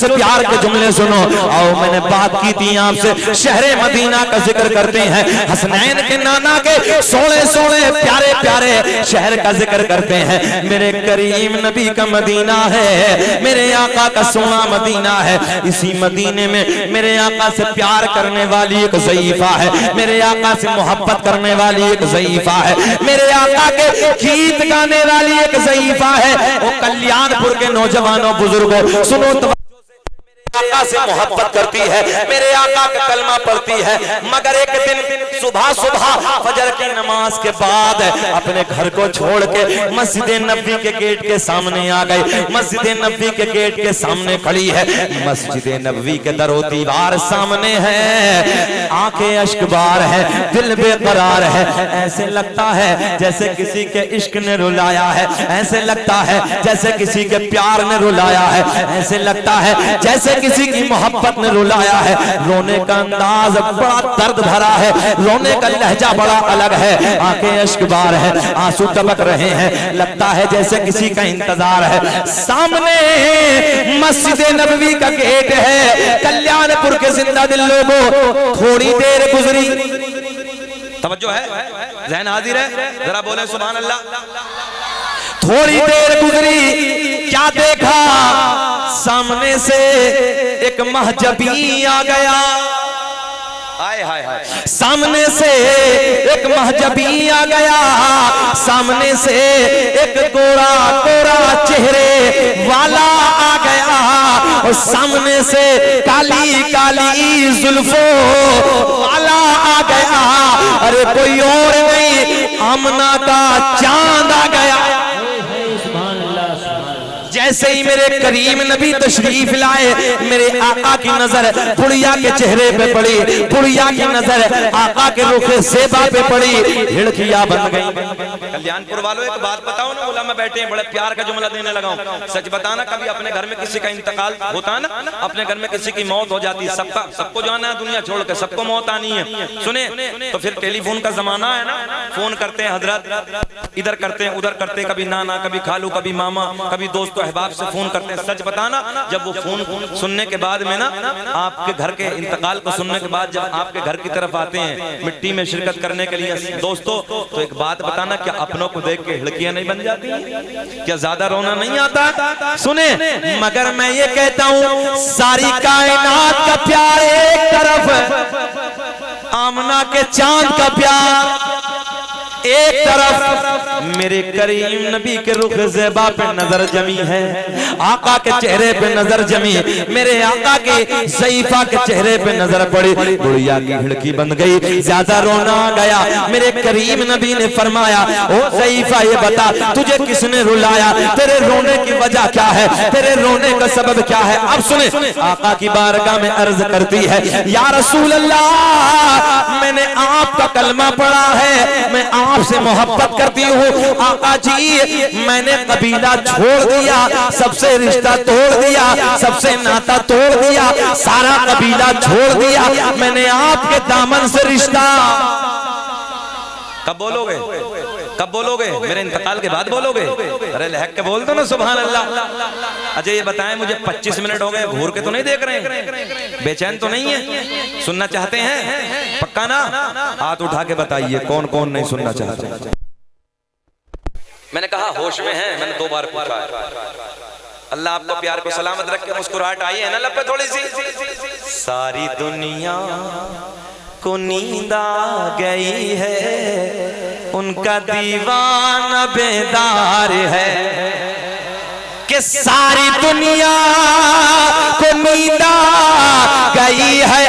से प्यार के जुमले सुनो। आओ मैंने बात की थी आपसे, शहरे मदीना का जिक्र करते हैं, हसनैन के नाना के सोने सोने प्यारे प्यारे शहर का जिक्र करते हैं। मेरे करीम नबी का मदीना है, मेरे आका का सोना मदीना है। इसी मदीने में मेरे आका से प्यार करने वाली एक ज़ईफा है, मेरे आका से मोहब्बत करने वाली एक ज़ईफा है, मेरे आका के गीत गाने वाली एक ज़ईफा है। वो कल्याणपुर के नौजवानों बुजुर्गों सुनो, आका से मोहब्बत करती है, मेरे आका का कलमा पढ़ती है, मगर एक दिन सुबह सुबह फजर की नमाज के बाद अपने घर को छोड़ के मस्जिद नबी के गेट के सामने आ गई। मस्जिद नबी के गेट के सामने खड़ी है, मस्जिद नबी के दरो दीवार सामने है, आंखें अश्कबार है, दिल बेकरार है। ऐसे लगता है जैसे किसी के इश्क ने रुलाया है, ऐसे लगता है जैसे किसी के प्यार ने रुलाया है, ऐसे लगता है जैसे किसी की मोहब्बत ने रुलाया है। रोने का अंदाज बड़ा दर्द भरा है, रोने का लहजा बड़ा अलग है, आंखें अश्कबार है, आंसू टपक रहे हैं, लगता है जैसे किसी का इंतजार है। सामने मस्जिद नबवी का गेट है, कल्याणपुर के जिंदा दिल लोगों, थोड़ी देर गुजरी, तवज्जो है, ज़हन हाजिर है, जरा बोले सुभान अल्लाह। थोड़ी देर गुजरी, क्या देखा, सामने से एक महजबी आ गया। हाय हाय हाय, सामने से एक महजबी आ गया, सामने से एक गोरा गोरा चेहरे वाला आ गया, और सामने से काली काली जुल्फों वाला आ गया। अरे कोई और नहीं, आमना का चांद आ गया। जैसे ही मेरे करीम नबी तशरीफ लाए, मेरे आका की नजर बुढ़िया के चेहरे पे पड़ी, बुढ़िया की नजर आका के रुख ज़ेबा पे पड़ी, हिड़कियां बन गई। कल्याणपुर वालों एक बात बताओ ना, बोला मैं बैठे बड़े प्यार का जुमला देने लगा हूं, सच बताना कभी अपने घर में किसी का इंतकाल होता है ना, अपने घर में किसी की मौत हो जाती है, सबको जाना है दुनिया छोड़ के, सबको मौत आनी है, सुने तो फिर टेलीफोन का जमाना है ना, फोन करते हैं हजरत, इधर करते हैं उधर करते हैं, कभी नाना कभी खालू कभी मामा कभी दोस्त अहबाब से फोन करते हैं। सच बताना, जब वो फोन सुनने के बाद में ना, आपके घर के इंतकाल को सुनने के बाद जब आपके घर की तरफ आते हैं मिट्टी में शिरकत करने के लिए दोस्तों, तो एक बात बताना, क्या अपनों को देख के हिड़कियां नहीं बन जाती? क्या ज्यादा रोना नहीं आता? सुने, मगर मैं ये कहता हूं, सारी कायनात का प्यार एक तरफ, आमना के चांद का प्यार एक तरफ, मेरे करीम नबी के रुख ज़ेबा पे नजर जमी है, आका के चेहरे पे नजर जमी, मेरे आका के ज़ईफा के चेहरे पे नजर पड़ी, बुढ़िया की हिड़की बन गई, ज्यादा रोना आ गया। मेरे करीम नबी ने फरमाया, ओ ज़ईफा ये बता तुझे किसने रुलाया, तेरे रोने की वजह क्या है, तेरे रोने का सबब क्या है? अब सुने, आका की बारगाह में अर्ज करती है, या रसूल अल्लाह, मैंने आपका कलमा पढ़ा है, मैं आपसे मोहब्बत करती हूँ। आका जी, मैंने कबीला छोड़ दिया, सबसे रिश्ता तोड़ दिया, सबसे नाता तोड़ दिया, सारा कबीला छोड़ दिया, मैंने आपके दामन से रिश्ता। कब बोलोगे, कब बोलोगे? मेरे इंतकाल के बाद बोलोगे? अरे लहक के बोल दो ना सुभान अल्लाह। अजय ये बताएं मुझे, 25 मिनट हो गए, घूर के तो नहीं देख रहे हैं, बेचैन तो नहीं है, सुनना चाहते हैं पक्का ना? हाथ उठा के बताइए कौन कौन नहीं सुनना चाहते। मैंने कहा होश में है, मैंने 2 बार पूछा है। अल्लाह आपको प्यार को सलामत रखे, मुस्कुराहट आई है ना लब पे थोड़ी सी। सारी दुनिया को नींद आ गई है, उनका दीवाना बेदार है, कि सारी दुनिया को नींद आ गई है,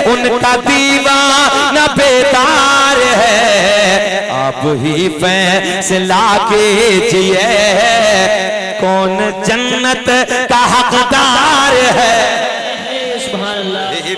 उनका दीवाना बेदार है। आप ही फैसला कीजिए कौन जन्नत का हकदार है,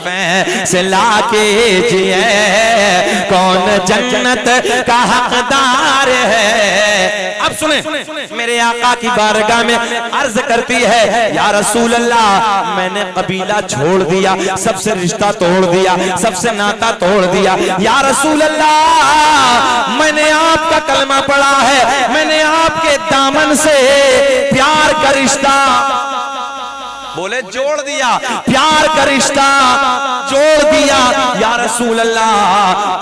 फैसला कीजिए कौन जन्नत का हकदार है। अब सुने, मेरे आका की बारगाह में अर्ज करती है, या रसूल अल्लाह, मैंने कबीला छोड़ दिया, सबसे रिश्ता तोड़ दिया, सबसे नाता तोड़ दिया। या रसूल अल्लाह, मैंने आपका कलमा पढ़ा है, मैंने आपके दामन से प्यार का रिश्ता बोले जोड़ दिया, प्यार का रिश्ता जोड़ दिया। या रसूल अल्लाह,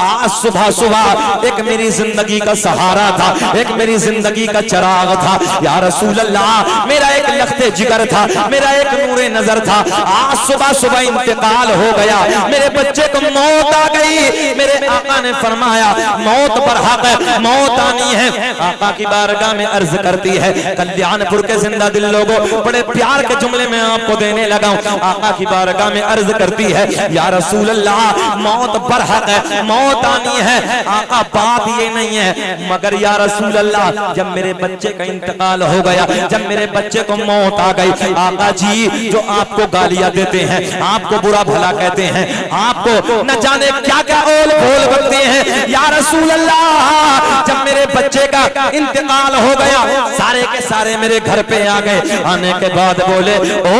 आज सुबह सुबह एक मेरी जिंदगी का सहारा था, एक मेरी जिंदगी का चिराग था। या रसूल अल्लाह, मेरा एक लख्ते जिगर था, मेरा एक नूरे नजर था। आज सुबह सुबह इंतकाल हो गया, मेरे बच्चे को मौत आ गई। मेरे आका ने फरमाया मौत पर हक है, मौत आनी है। आका की बारगाह में अर्ज करती है, कल्याणपुर के जिंदा दिल लोगों, बड़े प्यार के जुमले में आपको देने लगा हूं। आका की बारगाह में अर्ज करती है, या रसूल अल्लाह, मौत पर हक है, मौत आनी है। आका बात ये नहीं है, मगर या रसूल अल्लाह, जब मेरे बच्चे का इंतकाल हो गया, जब मेरे बच्चे को मौत आ गई, आका जी जो आपको गालियां देते हैं, आपको बुरा भला कहते हैं, आपको न जाने क्या क्या ओल बोल बनते हैं, या रसूल अल्लाह, जब मेरे बच्चे का इंतकाल हो गया, सारे के सारे मेरे घर पे आ गए। आने के बाद बोले, ओ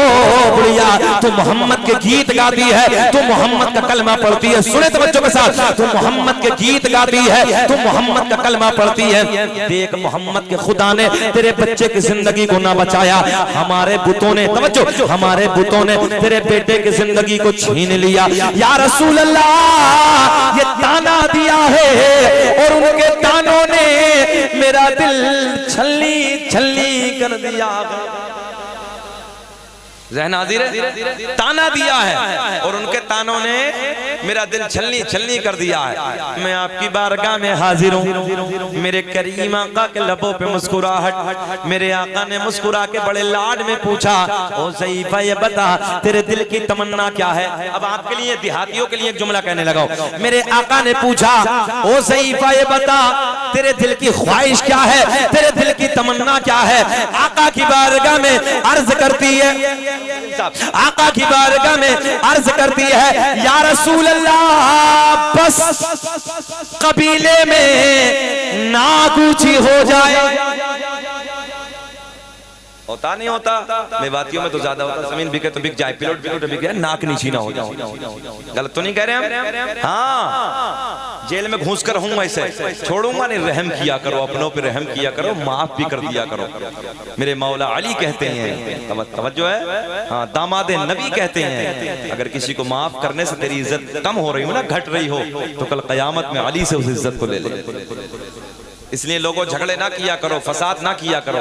बुढ़िया, तू मोहम्मद के गीत गाती है, तू मोहम्मद का कलमा पढ़ती है। सुने तो बच्चों के साथ, तू मोहम्मद के गीत गाती है, तू मोहम्मद का कलमा पढ़ती है। देख मोहम्मद के खुदा ने तेरे बच्चे की जिंदगी को ना बचाया, हमारे बुतों ने, तवज्जो, हमारे बुतों ने तेरे बेटे की जिंदगी को छीन लिया। या रसूल अल्लाह, ये ताना दिया है और उनके तानों ने मेरा दिल छलनी छलनी कर दिया। ज़हन-ए-नाज़िर, ताना दिया है और उनके तानों ने मेरा दिल छलनी छलनी कर दिया है। मैं आपकी बारगाह में हाजिर हूँ। मेरे करीम आका के लबों पे मुस्कुराहट, मेरे आका ने मुस्कुरा के बड़े लाड में पूछा, ओ ज़ईफ़ा ये बता तेरे दिल की तमन्ना क्या है। अब आपके लिए, देहातियों के लिए एक जुमला कहने लगा। मेरे आका ने पूछा, ओ ज़ईफ़ा ये बता तेरे दिल की ख्वाहिश क्या है, तेरे दिल की तमन्ना क्या है। आका की बारगाह में अर्ज करती है, आका की बारगाह में अर्ज करती है, या रसूल अल्लाह, बस कबीले में नाक ऊंची हो जाए। होता नहीं होता, मेवातियों में तो ज्यादा होता, जमीन बिके तो बिक जाए, पिलोट बिके तो बिक जाए, नाक नीची ना हो जाए। गलत तो नहीं कह रहे हम? हाँ, जेल में घुस कर हूँ ऐसे छोड़ूंगा नहीं। रहम किया करो, अपनों पे रहम किया करो, माफ भी कर दिया करो। मेरे मौला अली कहते हैं, तवज्जो है, हाँ, दामादे नबी कहते हैं, अगर किसी को माफ करने से तेरी इज्जत कम हो रही हो ना, घट रही हो, तो कल कयामत में अली से उस इज्जत को ले ले। इसलिए लोगों झगड़े ना किया करो, फसाद ना किया करो,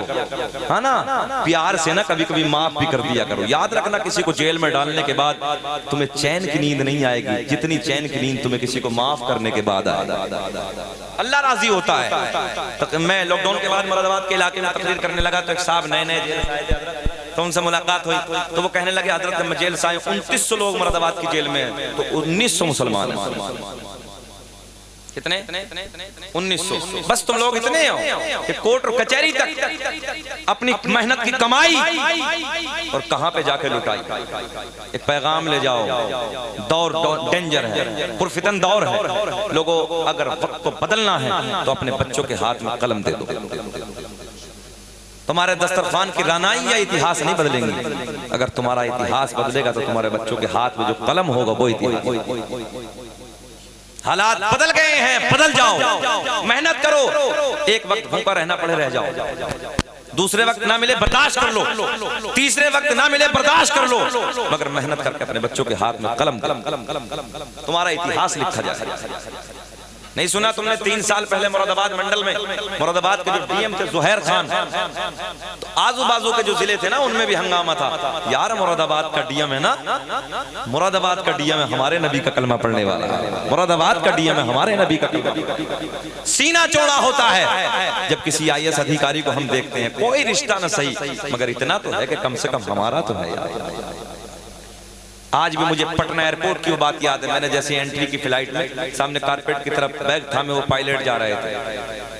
है ना, प्यार से ना कभी कभी माफ भी कर दिया करो। याद रखना, किसी को जेल में डालने के बाद तुम्हें चैन की नींद नहीं आएगी जितनी चैन की नींद तुम्हें किसी को माफ करने के बाद आएगी। अल्लाह राजी होता है। तो मैं लॉकडाउन के बाद मुरादाबाद के इलाके में तकरीर करने लगा, तो एक साहब नए नए जेल से आए, तो उनसे मुलाकात हुई, तो वो कहने लगे, हजरत जब मैं जेल से आए 2900 लोग मुरादाबाद की जेल में, तो 1900 मुसलमान हैं। कितने? 1900। बस तुम लोग इतने हो कि कोर्ट और कचहरी तक अपनी मेहनत की कमाई और कहां पे जाके लुटाई। एक पैगाम ले जाओ, दौर डेंजर है, पुरफितन दौर है। लोगों, अगर वक्त को बदलना है तो अपने बच्चों के हाथ में कलम दे दो। तुम्हारे दस्तरखान की रानाई या इतिहास नहीं बदलेंगे, अगर तुम्हारा इतिहास बदलेगा तो तुम्हारे बच्चों के हाथ में जो कलम होगा वो इतिहास। हालात बदल गए हैं, बदल जाओ, मेहनत करो। एक वक्त भूखा रहना पड़े, रह जाओ, दूसरे वक्त ना मिले बर्दाश्त कर लो, तीसरे वक्त ना मिले बर्दाश्त कर लो, मगर मेहनत करके अपने बच्चों के हाथ में कलम, तुम्हारा इतिहास लिखा जाए। नहीं सुना तुमने, 3 साल पहले मुरादाबाद मंडल में, मुरादाबाद के जो डीएम थे ज़ुहैर खान, तो आजू बाजू के जो जिले थे ना, उनमें भी हंगामा था। यार मुरादाबाद का डीएम है ना, मुरादाबाद का डीएम है हमारे नबी का कलमा पढ़ने वाला, मुरादाबाद का डीएम है हमारे नबी का कलमा। सीना चौड़ा होता है जब किसी IAS अधिकारी को हम देखते हैं, कोई रिश्ता ना सही, मगर इतना तो है कि कम से कम हमारा तो है यार। आज भी मुझे पटना एयरपोर्ट की वो बात याद है। मैंने जैसे एंट्री की फ्लाइट में, सामने कारपेट की तरफ बैग था, मैं वो पायलट जा रहे थे,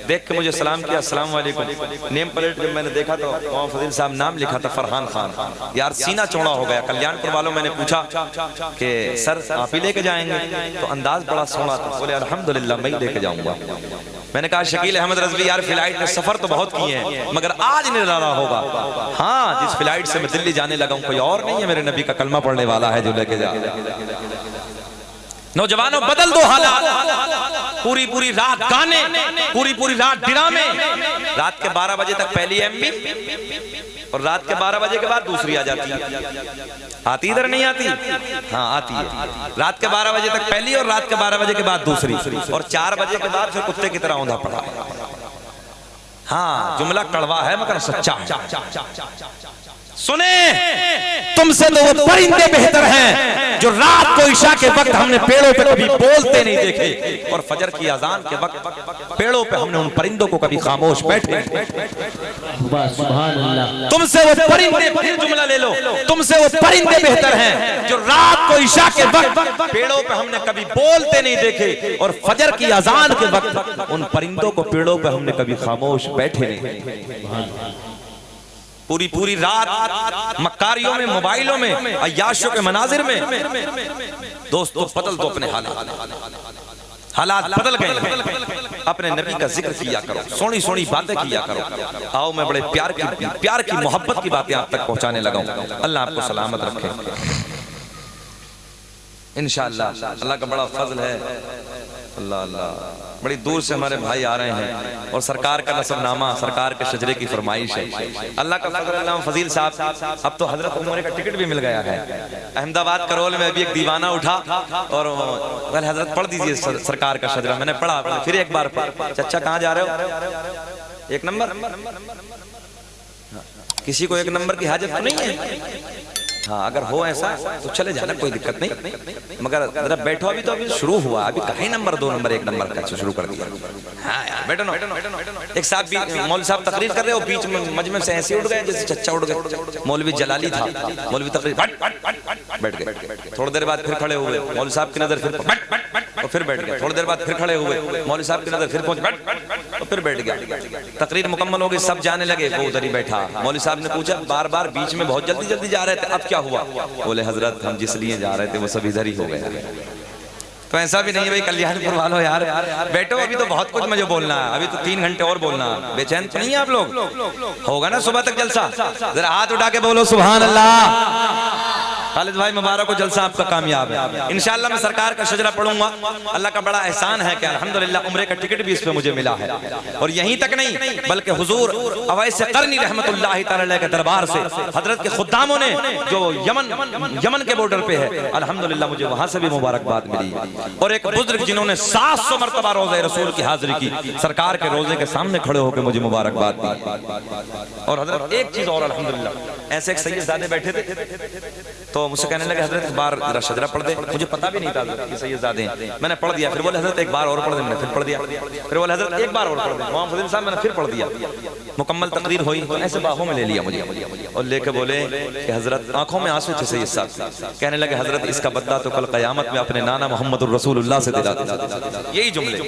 देख के मुझे सलाम किया, अस्सलाम वालेकुम। नेम प्लेट जब मैंने देखा तो वहाँ फजील साहब नाम लिखा था, फरहान खान। यार सीना चौड़ा हो गया। कल्याणपुर वालों, मैंने पूछा कि सर आप ही लेके जाएंगे, तो अंदाज बड़ा सोना था। बोले अल्हम्दुलिल्लाह मैं ही लेके जाऊंगा। मैंने कहा शकील अहमद रज़वी, यार फ्लाइट में सफर तो बहुत किए हैं, मगर आज निराला होगा। हाँ, जिस फ्लाइट से मैं दिल्ली जाने लगा हूँ, कोई और नहीं है, मेरे नबी का कलमा पढ़ने वाला है जो लेके जा। नौजवानों, बदल दो हालात। पूरी पूरी रात गाने, पूरी पूरी रात ड्रामे, रात के 12 बजे तक पहली MB और रात के 12 बजे के बाद दूसरी आ जाती है। आती इधर नहीं आती? हाँ आती है। रात के 12 बजे तक पहली और रात के 12 बजे के बाद दूसरी, और 4 बजे के बाद फिर कुत्ते की तरह औंधा पड़ा। हाँ जुमला कड़वा है मगर सच्चा है। सुने, तुमसे तो वो परिंदे बेहतर हैं जो रात को इशा के वक्त हमने पेड़ों पे कभी बोलते नहीं देखे, और फजर की अजान के वक्त पेड़ों पे हमने उन परिंदों को कभी खामोश बैठे। तुमसे वो परिंदे, फिर जुमला ले लो, तुमसे वो परिंदे बेहतर हैं जो रात को इशा के वक्त पेड़ों पे हमने कभी बोलते नहीं देखे, और फजर की अजान के वक्त उन परिंदों को पेड़ों पे हमने कभी खामोश बैठे नहीं। पूरी पूरी रात मक्कारियों में, मोबाइलों में, अय्याशों के मनाजिर में दोस्तों बदल दो अपने हालात बदल गए। अपने नबी का जिक्र किया करो, सोनी सोनी बातें किया करो। आओ मैं बड़े प्यार की मोहब्बत की बातें आप तक पहुंचाने लगा हूं। अल्लाह आपको सलामत रखे इंशाअल्लाह। अल्लाह का बड़ा फजल है। अल्लाह अल्लाह, बड़ी दूर से हमारे भाई आ रहे हैं और सरकार का नसबनामा, सरकार के शजरे की फरमाइश है। अल्लाह का फजल। अल्लाह फजील साहब, अब तो हजरत उमर का टिकट भी मिल गया है। अहमदाबाद करोल में अभी एक दीवाना उठा और पहले हजरत पढ़ दीजिए सरकार का शजरा। मैंने पढ़ा, फिर एक बार चाचा कहाँ जा रहे हो? 1 नंबर। किसी को 1 नंबर की हाजत तो नहीं है? हाँ अगर हो ऐसा तो चले जाना, कोई दिक्कत नहीं, मगर जरा बैठो। अभी तो अभी शुरू हुआ, अभी कहीं नंबर 2 नंबर 1 नंबर का शुरू कर दिया। हाँ यार बैठो ना। एक साहब भी मौलवी साहब तकरीर कर रहे हो, बीच में मजमे से ऐसे उठ गए जैसे चच्चा उठ गए। मौलवी जलाली था, मौलवी तकरीर बैठ गए। थोड़ी देर बाद फिर खड़े हुए, मौलवी साहब की नजर फिर और फिर बैठ गए। थोड़ी देर बाद फिर खड़े हुए, मौलवी साहब की नजर फिर पहुंच और फिर बैठ गया। तकरीर मुकम्मल हो गई, सब जाने लगे, वो उधर ही बैठा। मौलवी साहब ने पूछा बार बार बीच में, बहुत जल्दी जल्दी जा रहे थे, अब क्या हुआ? बोले हजरत हम जिस लिए जा रहे थे वो सब इधर ही हो गया। तो ऐसा भी नहीं है भाई कल्याणपुर वालों, यार बैठो, अभी तो बहुत कुछ मुझे बोलना है, अभी तो 3 घंटे और बोलना है। बेचैन तो नहीं है आप लोग? होगा ना सुबह तक जलसा? जरा हाथ उठा के बोलो सुभान अल्लाह। खालिद भाई मुबारक हो, जलसा आपका कामयाब है इंशाअल्लाह। मैं सरकार का शजरा पढ़ूंगा। अल्लाह का बड़ा एहसान है कि अल्हम्दुलिल्लाह उम्रे का टिकट भी इस पे मुझे मिला है। और यहीं तक नहीं बल्कि हुजूर अवैस करनी रहमतुल्लाह तआला के दरबार से हजरत के खुद्दामों ने जो यमन के बॉर्डर पे है, अल्हम्दुलिल्लाह मुझे वहां से भी मुबारकबाद मिली। और एक बुजुर्ग जिन्होंने 700 मरतबा रोज़े रसूल की हाजिरी की, सरकार के रोजे के सामने खड़े होकर मुझे मुबारकबाद दी। और हजरत एक चीज और अल्हम्दुलिल्लाह, ऐसे एक सैयदजादे बैठे थे तो मुझसे कहने लगे हजरत एक बार जरा शजरा पढ़ दे। मुझे पता भी नहीं था कि सैयदजादे हैं। मैंने पढ़ दिया। फिर बोले हजरत एक बार और पढ़ दे। मैंने फिर पढ़ दिया। फिर बोले हजरत एक बार और पढ़ दे। मोहम्मद फजील साहब मैंने फिर पढ़ दिया। मुकम्मल तकरीर हुई तो ऐसे बाहों में ले लिया मुझे और लेके बोले कि हजरत, आंखों में आंसू थे सैयद साहब, कहने लगे हजरत इसका बदला तो कल क़यामत में अपने नाना मोहम्मद रसूलुल्लाह से दिला। यही जुमले